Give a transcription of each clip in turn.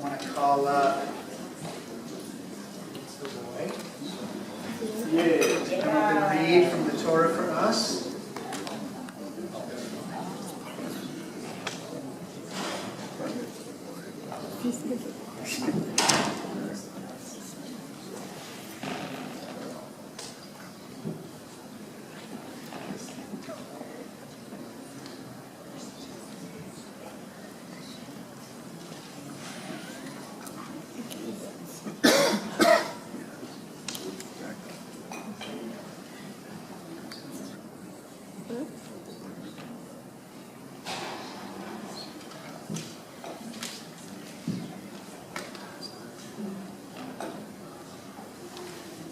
want to call up the boy. Yeah, to come up and read from the Torah for us.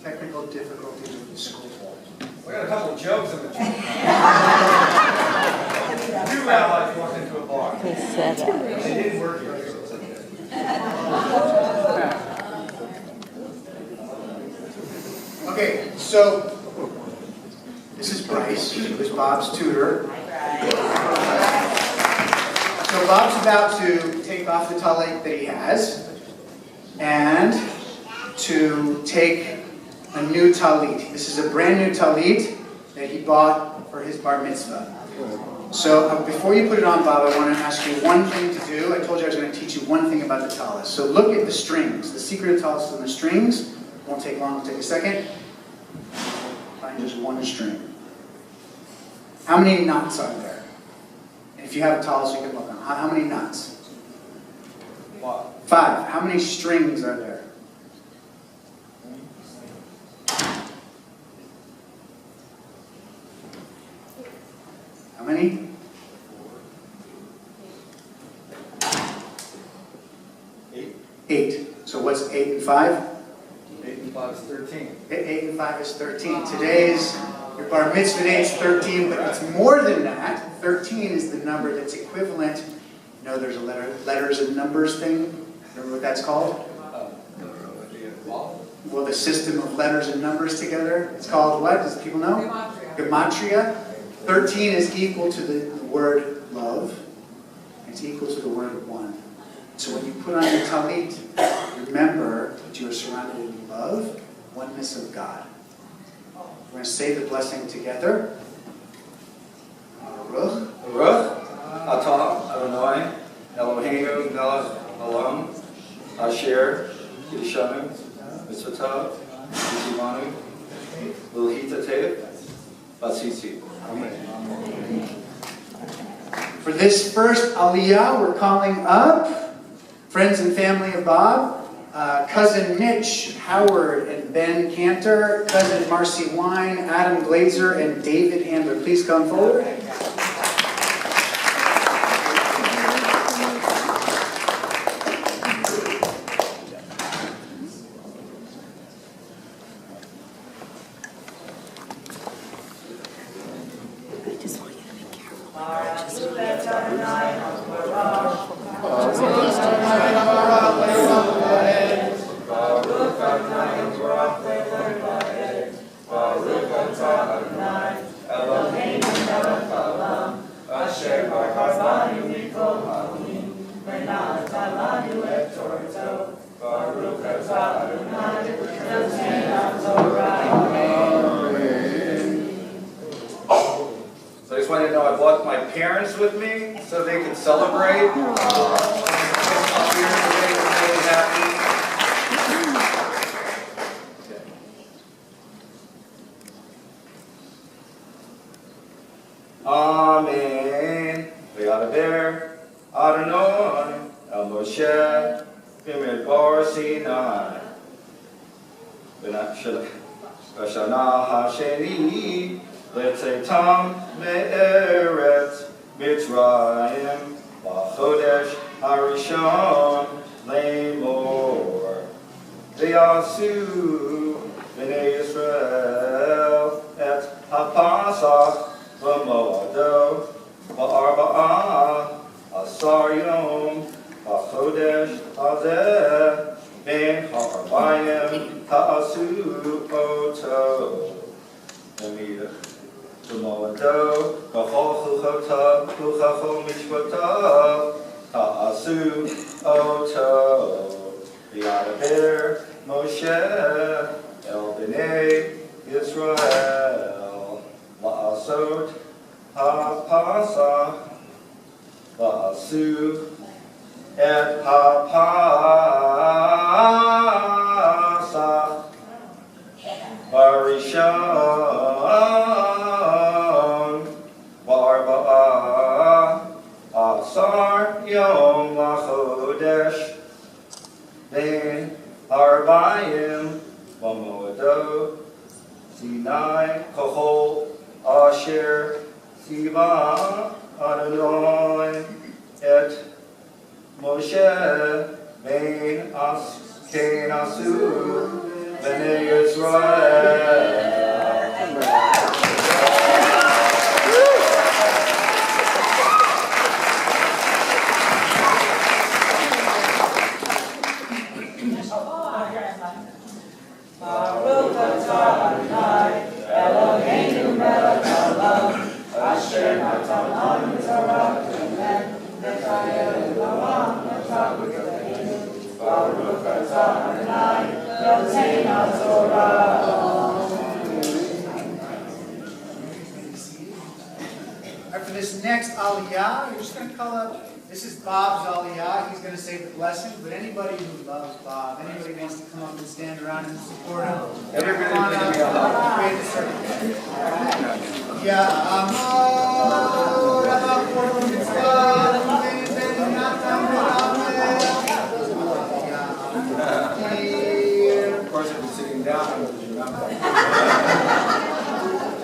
Technical difficulties with the school. We got a couple of jokes in the Two rabbis walked into a bar. They said It didn't work. Okay, so this is Bryce, who's Bob's tutor. So Bob's about to take off the talit that he has and to take a new talit. This is a brand new talit that he bought for his bar mitzvah. So before you put it on, Bob, I want to ask you one thing to do. I told you I was going to teach you one thing about the talis. So look at the strings. The secret of talis is in the strings. Won't take long. It'll take a second. Find just one string. How many knots are there? If you have a talis, you can look on. How many knots? 5. How many strings are there? How many? 8. So what's 8 and 5? 8 and 5 is 13. 8 and 5 is 13. Today's, your bar mitzvah day is 13, but it's more than that. 13 is the number that's equivalent. You know, there's a letters and numbers thing. Remember what that's called? Well, the system of letters and numbers together. It's called what? Does people know? Gematria. 13 is equal to the word love. It's equal to the word one. So when you put on your talit, remember that you are surrounded in love, oneness of God. We're going to say the blessing together. Baruch. Baruch atah Adonai Eloheinu melech haolam asher kiddushanu mitzvotav v'tzivanu v'l'hitatev v'tzitzi. Amen. For this first aliyah, we're calling up friends and family of Bob, cousin Mitch Howard and Ben Cantor, cousin Marcy Wine, Adam Glazer, and David Handler. Please come forward. So I just wanted to know I brought my parents with me so they could celebrate. Up here today, we're really happy. Amen. V'yadaber Adonai el Moshe b'midbar Sinai. V'shana hasheni l'tzetam me'eretz Mitzrayim b'chodesh harishon le'mor. V'yasu b'nei Yisrael et ha'pasach v'moado v'arba'ah asar yom b'chodesh hazeh ben ha'arbayim ha'asu oto. Amida. V'moado v'chol chuchotav v'chachol mishpotav ha'asu oto. Vayadaber Moshe El Bnei Yisrael La'asot HaPasach La'asu Et HaPasach Barishon Ba'arba'ah Asar Yom LaChodesh Ben Arbayim Bamodo Sinai Kohol Asher Siva Adonai Et Moshe Ben Kenasu Bnei Yisrael. Baruch atah Adonai Eloheinu melech haolam asher natan lanu Torah v'emet v'chayei olam v'tavutenu. Baruch atah Adonai noten haTorah. For this next aliyah, you're just going to call up, this is Bob's aliyah. He's going to say the blessing, but anybody who loves Bob, anybody who wants to come up and stand around and support him, Everybody come on can up, be on. create the circle. Yeah, Amor, Amor, Mitzvah, Of course, I've been sitting down, I would remember.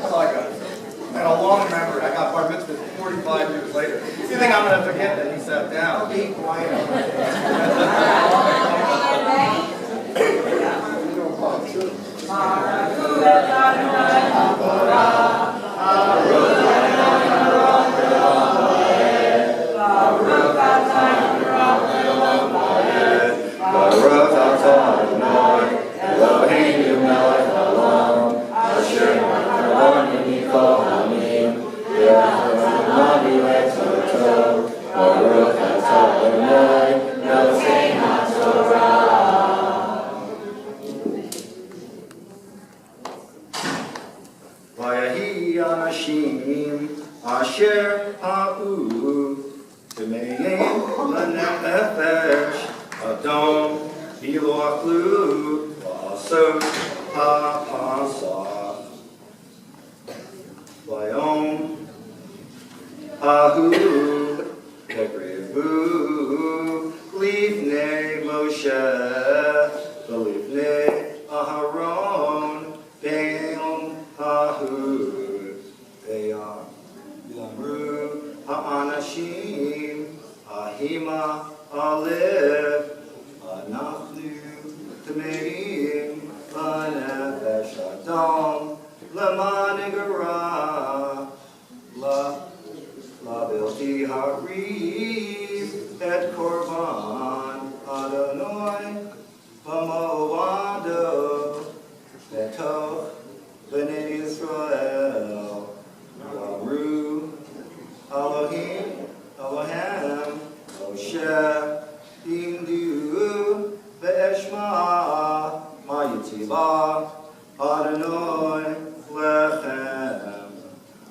That's all I got. I had a long memory. I got bar mitzvah 45 years later. You think I'm going to forget that he sat down? Be quiet. Baruch atah Adonai Eloheinu melech haolam asher natan mikol hamim v'yachol v'letzorto Baruch atah Adonai noten haTorah. Vayahi anashim asher ha'u B'meim l'nefesh Adon Ilo Aklu V'asot HaPasach Vayom Ahu Tekrevu Lifnei Moshe V'lifnei Aharon Be'om Ahu Ve'amru Ha'anashim Ahima Aleph Anachnu Tameim Lanefesh Adam Lamanigara La Bilti Hariv Et Korban Adonai V'moado Betoch B'nei Yisrael V'amru Elohim Elohem Moshe Imdu ve'eshma ma'yitzivah Adonai lechem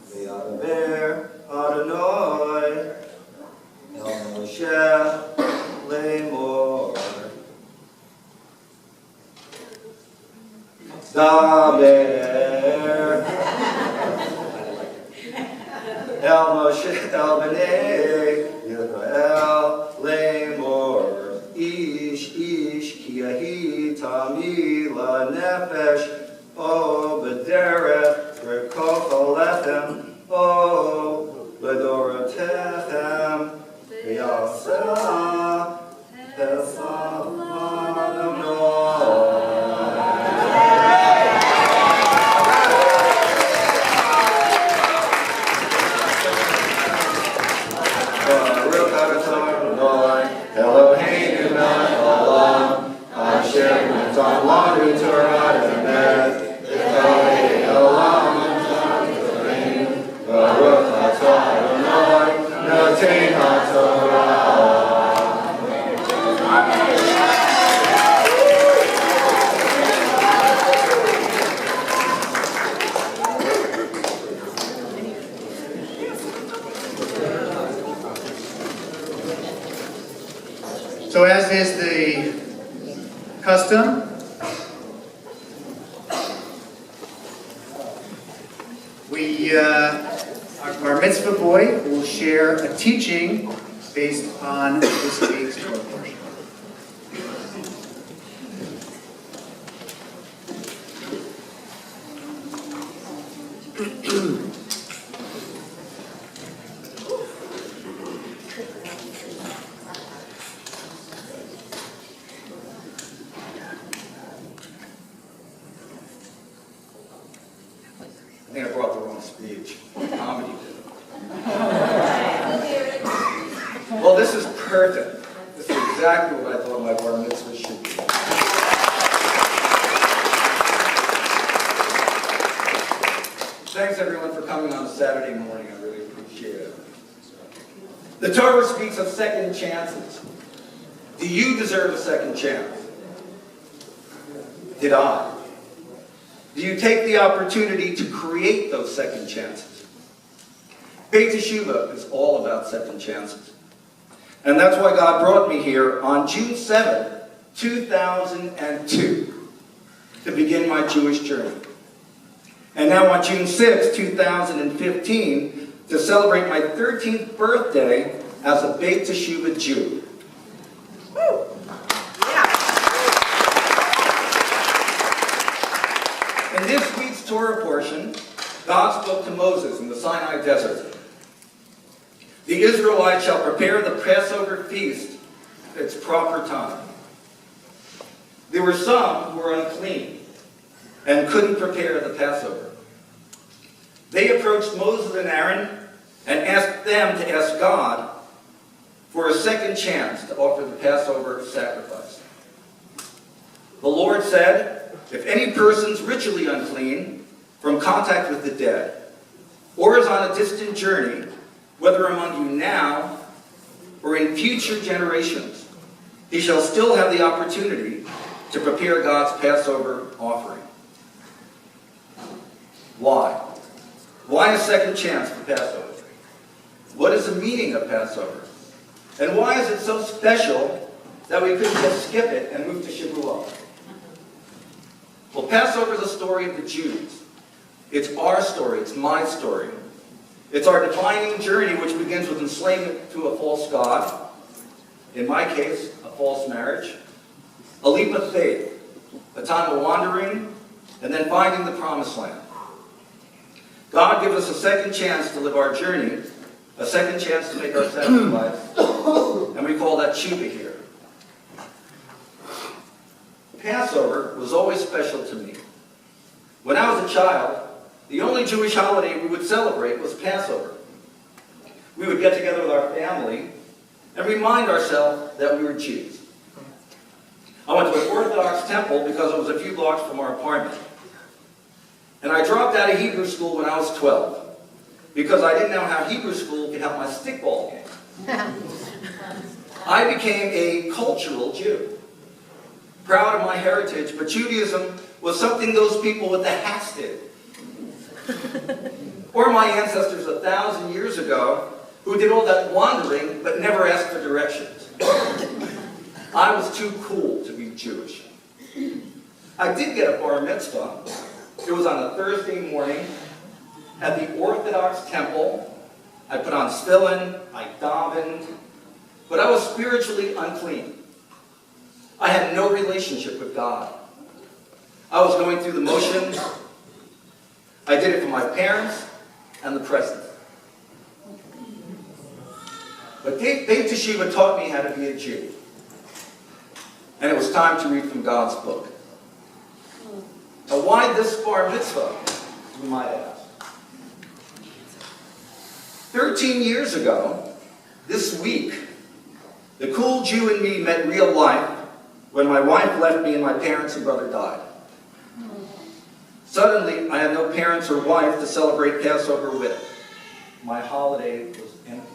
ve'adaber Adonai el Moshe lemor daber el Moshe el bnei Yisrael lemor Ish ki yahi tami lanefesh o b'derech rekof alechem o b'dorotechem v'yaseh esam Adonai. Baruch atah Adonai Eloheinu melech haolam asher natan lanu Torah v'emet v'chayei olam v'tavutenu Baruch atah Adonai noten haTorah. as is the custom, our mitzvah boy will share a teaching based on this week's Torah portion. I think I brought the wrong speech. Comedy. Well, this is perfect. This is exactly what I thought my bar mitzvah should be. Thanks everyone for coming on a Saturday morning. I really appreciate it. The Torah speaks of second chances. Do you deserve a second chance? Did I? Do you take the opportunity to create those second chances? Beit Teshuvah is all about second chances. And that's why God brought me here on June 7th, 2002, to begin my Jewish journey. And now on June 6th, 2015, to celebrate my 13th birthday as a Beit Teshuvah Jew. Woo! In this week's Torah portion, God spoke to Moses in the Sinai desert. The Israelites shall prepare the Passover feast at its proper time. There were some who were unclean and couldn't prepare the Passover. They approached Moses and Aaron and asked them to ask God for a second chance to offer the Passover sacrifice. The Lord said, if any person's ritually unclean from contact with the dead, or is on a distant journey, whether among you now or in future generations, he shall still have the opportunity to prepare God's Passover offering. Why? Why a second chance for Passover? What is the meaning of Passover? And why is it so special that we couldn't just skip it and move to Shavuot? Well, Passover is a story of the Jews. It's our story. It's my story. It's our defining journey, which begins with enslavement to a false god. In my case, a false marriage. A leap of faith. A time of wandering, and then finding the promised land. God gives us a second chance to live our journey, a second chance to make our sacrifice, and we call that tshuva here. Passover was always special to me. When I was a child, the only Jewish holiday we would celebrate was Passover. We would get together with our family and remind ourselves that we were Jews. I went to an Orthodox temple because it was a few blocks from our apartment. And I dropped out of Hebrew school when I was 12 because I didn't know how Hebrew school could help my stickball game. I became a cultural Jew. Proud of my heritage, but Judaism was something those people with the hats did. Or my ancestors 1,000 years ago who did all that wandering but never asked for directions. I was too cool to be Jewish. I did get a bar mitzvah. It was on a Thursday morning at the Orthodox temple. I put on tefillin, I davened, but I was spiritually unclean. I had no relationship with God. I was going through the motions. I did it for my parents and the president. But Beit Teshuvah taught me how to be a Jew. And it was time to read from God's book. Now, why this bar mitzvah, you might ask? 13 years ago, this week, the cool Jew in me met real life when my wife left me and my parents and brother died. Suddenly, I had no parents or wife to celebrate Passover with. My holiday was empty.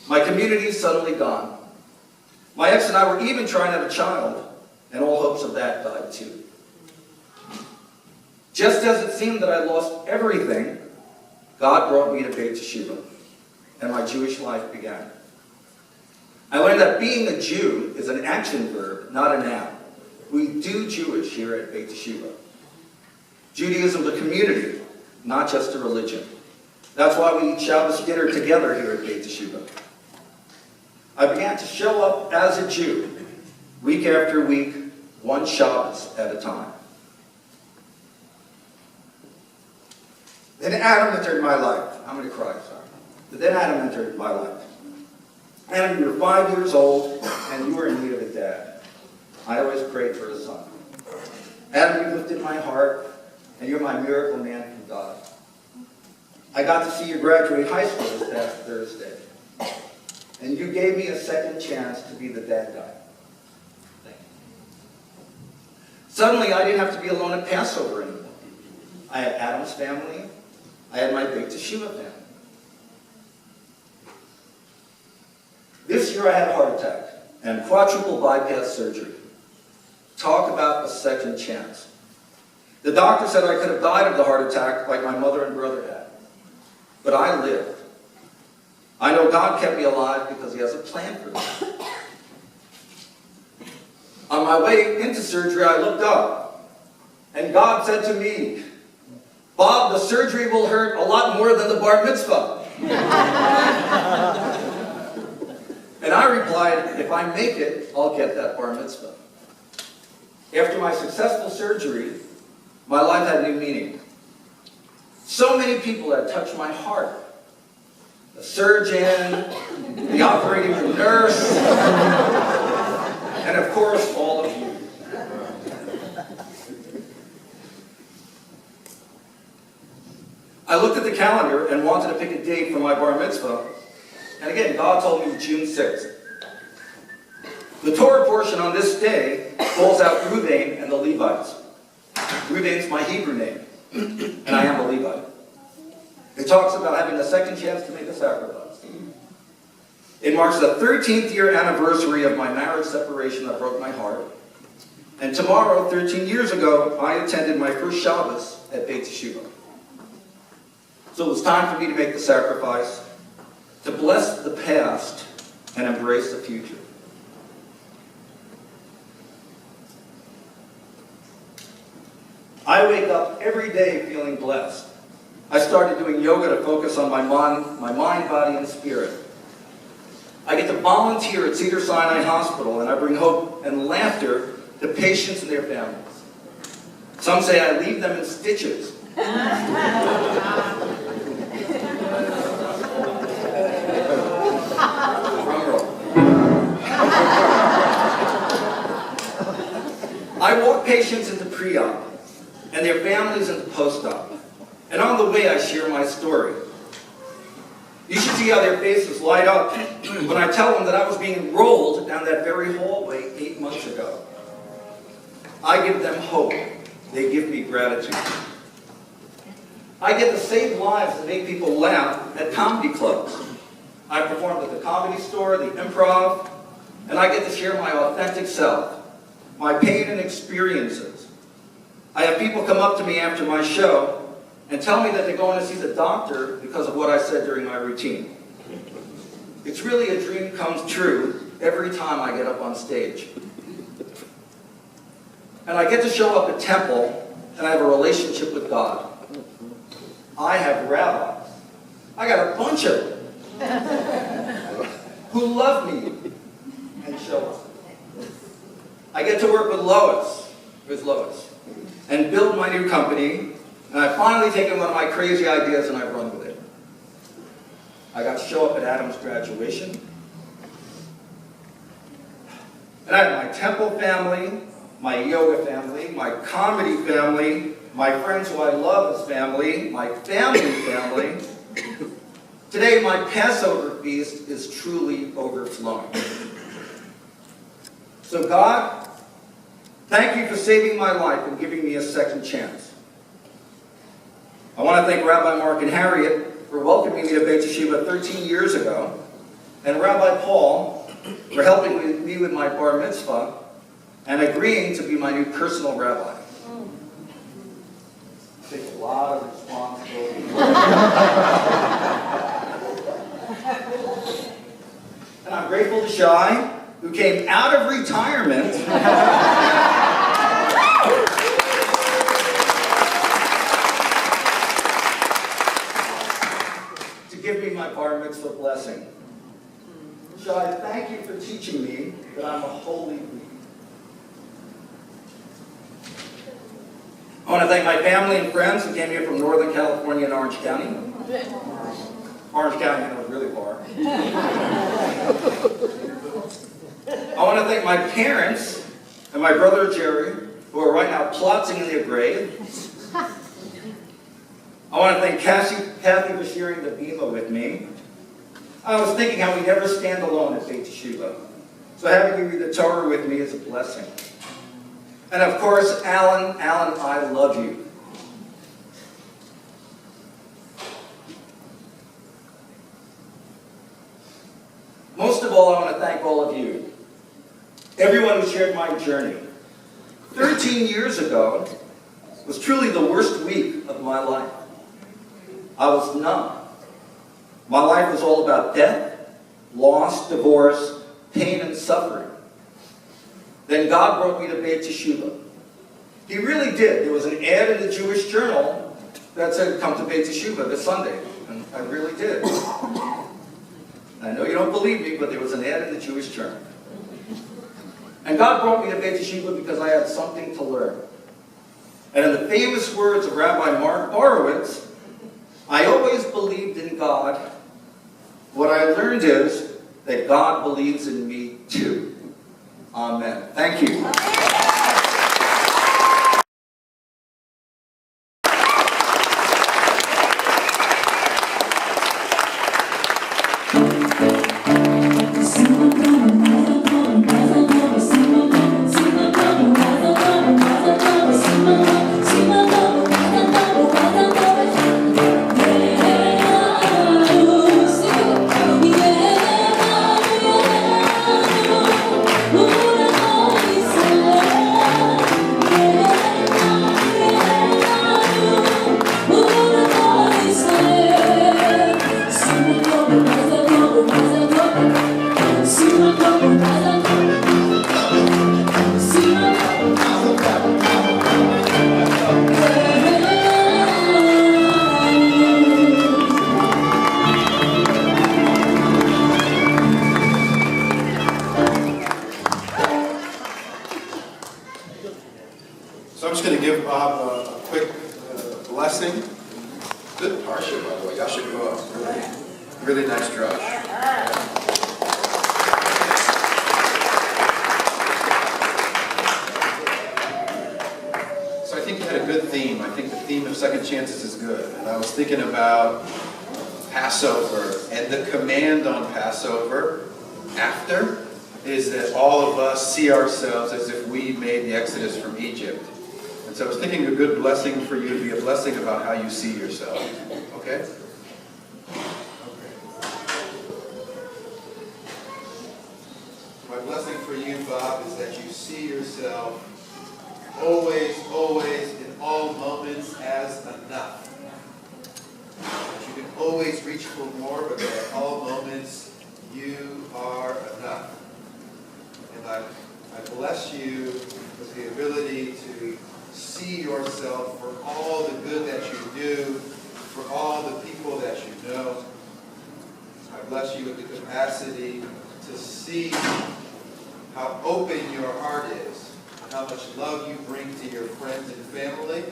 My community is suddenly gone. My ex and I were even trying to have a child, and all hopes of that died too. Just as it seemed that I lost everything, God brought me to Beit Teshuvah, and my Jewish life began. I learned that being a Jew is an action verb, not a noun. We do Jewish here at Beit Yeshiva. Judaism is a community, not just a religion. That's why we eat Shabbos dinner together here at Beit Yeshiva. I began to show up as a Jew, week after week, one Shabbos at a time. Then Adam entered my life. I'm going to cry, sorry. But then Adam entered my life. Adam, you were 5 years old, and you were in need of a dad. I always prayed for a son. Adam, you lifted my heart, and you're my miracle man from God. I got to see you graduate high school this past Thursday. And you gave me a second chance to be the dad guy. Thank you. Suddenly, I didn't have to be alone at Passover anymore. I had Adam's family. I had my Beit Yeshiva family. This year I had a heart attack and quadruple bypass surgery. Talk about a second chance. The doctor said I could have died of the heart attack like my mother and brother had. But I lived. I know God kept me alive because he has a plan for me. On my way into surgery, I looked up, and God said to me, Bob, the surgery will hurt a lot more than the bar mitzvah. And I replied, if I make it, I'll get that bar mitzvah. After my successful surgery, my life had new meaning. So many people had touched my heart. The surgeon, the operating room nurse, and of course, all of you. I looked at the calendar and wanted to pick a date for my bar mitzvah. And again, God told me June 6th. The Torah portion on this day calls out Reuven and the Levites. Reuven's my Hebrew name, and I am a Levite. It talks about having a second chance to make a sacrifice. It marks the 13th year anniversary of my marriage separation that broke my heart. And tomorrow, 13 years ago, I attended my first Shabbos at Beit Yeshiva. So it was time for me to make the sacrifice, to bless the past and embrace the future. I wake up every day feeling blessed. I started doing yoga to focus on my mind, body, and spirit. I get to volunteer at Cedar Sinai Hospital, and I bring hope and laughter to patients and their families. Some say I leave them in stitches. I walk patients into pre-op and their families into post-op. And on the way, I share my story. You should see how their faces light up when I tell them that I was being rolled down that very hallway 8 months ago. I give them hope. They give me gratitude. I get to save lives and make people laugh at comedy clubs. I performed at the Comedy Store, the Improv, and I get to share my authentic self, my pain and experiences. I have people come up to me after my show and tell me that they're going to see the doctor because of what I said during my routine. It's really a dream comes true every time I get up on stage. And I get to show up at temple and I have a relationship with God. I have rabbis. I got a bunch of them who love me and show up. I get to work with Lois, and build my new company. And I've finally taken one of my crazy ideas and I've run with it. I got to show up at Adam's graduation. And I have my temple family, my yoga family, my comedy family, my friends who I love as family, my family family. Today, my Passover feast is truly overflowing. So God, thank you for saving my life and giving me a second chance. I want to thank Rabbi Mark and Harriet for welcoming me to Beit Yeshiva 13 years ago, and Rabbi Paul for helping me with my bar mitzvah and agreeing to be my new personal rabbi. It takes a lot of responsibility. And I'm grateful to Shai, who came out of retirement to give me my bar mitzvah blessing. Shai, thank you for teaching me that I'm a holy being. I want to thank my family and friends who came here from Northern California and Orange County. Orange County, that was really far. I want to thank my parents and my brother Jerry, who are right now plotting in their grave. I want to thank Kathy for sharing the bima with me. I was thinking how we never stand alone at Beit Yeshiva. So having you read the Torah with me is a blessing. And of course, Alan, I love you. Most of all, I want to thank all of you. Everyone who shared my journey. 13 years ago was truly the worst week of my life. I was numb. My life was all about death, loss, divorce, pain, and suffering. Then God brought me to Beit Yeshiva. He really did. There was an ad in the Jewish Journal that said, come to Beit Yeshiva this Sunday. And I really did. I know you don't believe me, but there was an ad in the Jewish Journal. And God brought me to Beit Yeshiva because I had something to learn. And in the famous words of Rabbi Mark Borowitz, I always believed in God. What I learned is that God believes in me too. Amen. Thank you. So I'm just going to give Bob a quick blessing. Good parsha, by the way. Y'all should go up. Really nice drush. So I think you had a good theme. I think the theme of second chances is good. And I was thinking about Passover and the command on Passover after is that all of us see ourselves as if we made the exodus from Egypt. And so I was thinking a good blessing for you to be a blessing about how you see yourself. Okay? My blessing for you, Bob, is that you see yourself always, in all moments as enough. That you can always reach for more, but that at all moments you are enough. And I bless you with the ability to see yourself for all the good that you do, for all the people that you know. I bless you with the capacity to see how open your heart is, and how much love you bring to your friends and family,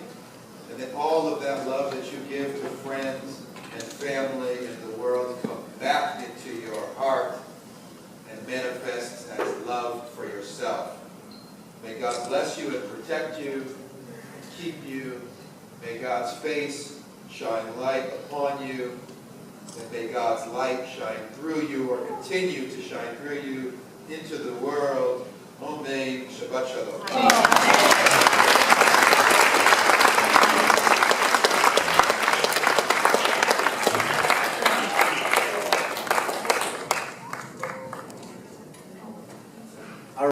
and that all of that love that you give to friends and family and the world come back into your heart and manifests as love for yourself. May God bless you and protect you, keep you. May God's face shine light upon you, and may God's light shine through you or continue to shine through you into the world. Amen. Shabbat Shalom.